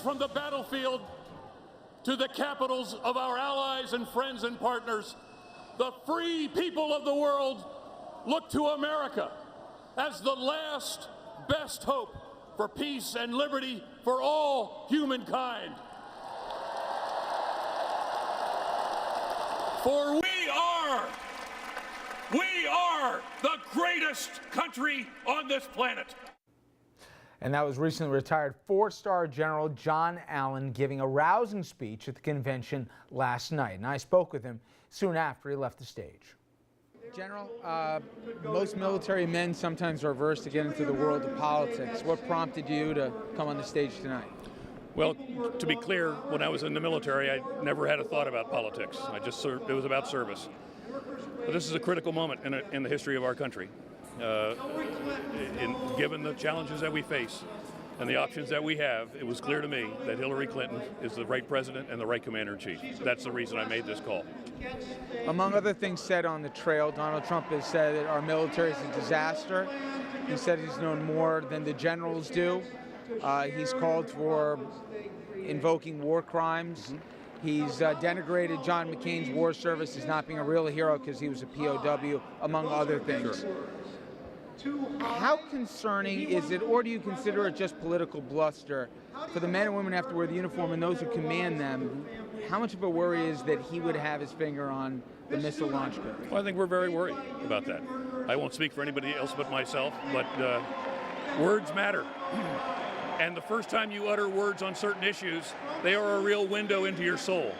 from the battlefield to the capitals of our allies and friends and partners, the free people of the world look to America as the last best hope for peace and liberty for all humankind. For we are the greatest country on this planet. And that was recently retired four-star General John Allen giving a rousing speech at the convention last night. And I spoke with him soon after he left the stage. General, most military men sometimes are averse to get into the world of politics. What prompted you to come on the stage tonight? Well, to be clear, when I was in the military, I never had a thought about politics. I just served, it was about service. But this is a critical moment in the history of our country. Given the challenges that we face and the options that we have, it was clear to me that Hillary Clinton is the right president and the right commander-in-chief. That's the reason I made this call. Among other things said on the trail, Donald Trump has said that our military is a disaster. He said he's known more than the generals do. He's called for invoking war crimes. He's denigrated John McCain's war service as not being a real hero because he was a POW, among other things. Sure. How concerning is it, or do you consider it just political bluster, for the men and women who have to wear the uniform and those who command them? How much of a worry is that he would have his finger on the missile launch grid? Well, I think we're very worried about that. I won't speak for anybody else but myself, but words matter. And the first time you utter words on certain issues, they are a real window into your soul.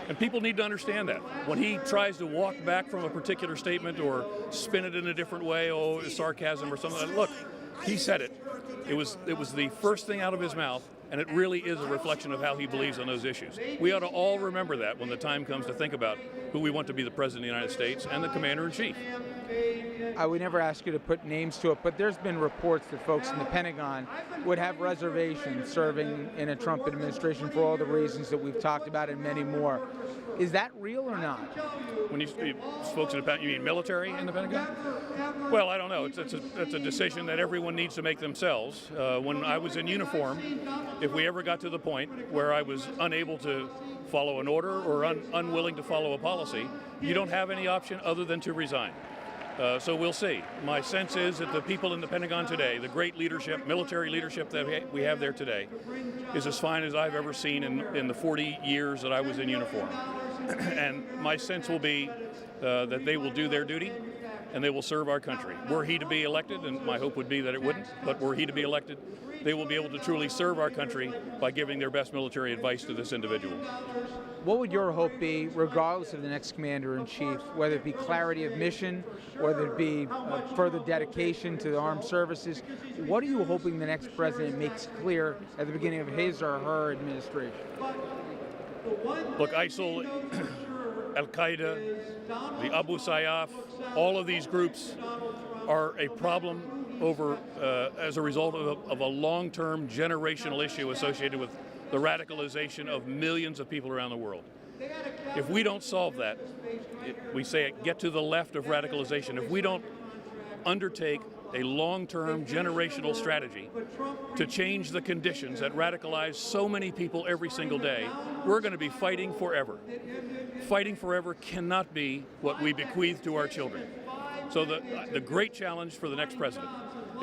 And people need to understand that. When he tries to walk back from a particular statement or spin it in a different way, oh, it's sarcasm or something, look, he said it. It was the first thing out of his mouth, and it really is a reflection of how he believes on those issues. We ought to all remember that when the time comes to think about who we want to be the President of the United States and the Commander-in-Chief. I would never ask you to put names to it, but there's been reports that folks in the Pentagon would have reservations serving in a Trump administration for all the reasons that we've talked about and many more. Is that real or not? When you folks in the Pentagon, you mean military in the Pentagon? Well, I don't know. It's a decision that everyone needs to make themselves. When I was in uniform, if we ever got to the point where I was unable to follow an order or unwilling to follow a policy, you don't have any option other than to resign. So we'll see. My sense is that the people in the Pentagon today, the great leadership, military leadership that we have there today, is as fine as I've ever seen in the 40 years that I was in uniform. And my sense will be that they will do their duty and they will serve our country. Were he to be elected, and my hope would be that it wouldn't, but were he to be elected, they will be able to truly serve our country by giving their best military advice to this individual. What would your hope be, regardless of the next commander-in-chief, whether it be clarity of mission, whether it be further dedication to the armed services? What are you hoping the next president makes clear at the beginning of his or her administration? Look, ISIL, Al-Qaeda, the Abu Sayyaf, all of these groups are a problem as a result of a long-term generational issue associated with the radicalization of millions of people around the world. If we don't solve that, we say get to the left of radicalization. If we don't undertake a long-term generational strategy to change the conditions that radicalize so many people every single day, we're going to be fighting forever. Fighting forever cannot be what we bequeath to our children. So the great challenge for the next president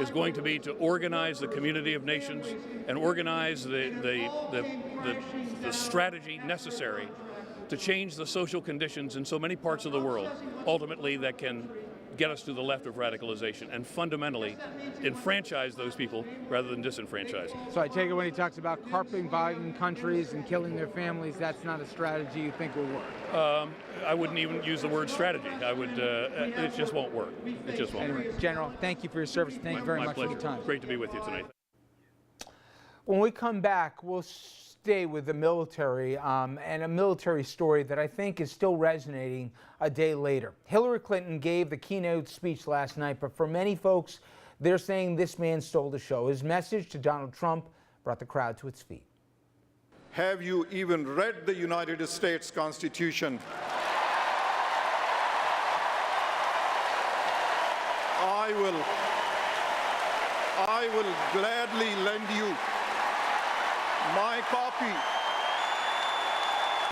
is going to be to organize the community of nations and organize the strategy necessary to change the social conditions in so many parts of the world, ultimately that can get us to the left of radicalization and fundamentally enfranchise those people rather than disenfranchise. So I take it when he talks about carping Biden countries and killing their families, that's not a strategy you think will work? I wouldn't even use the word strategy. I would. It just won't work. It just won't. Anyway, General, thank you for your service. Thank you very much for your time. Great to be with you tonight. When we come back, we'll stay with the military and a military story that I think is still resonating a day later. Hillary Clinton gave the keynote speech last night, but for many folks, they're saying this man stole the show. His message to Donald Trump brought the crowd to its feet. Have you even read the United States Constitution? I will gladly lend you My copy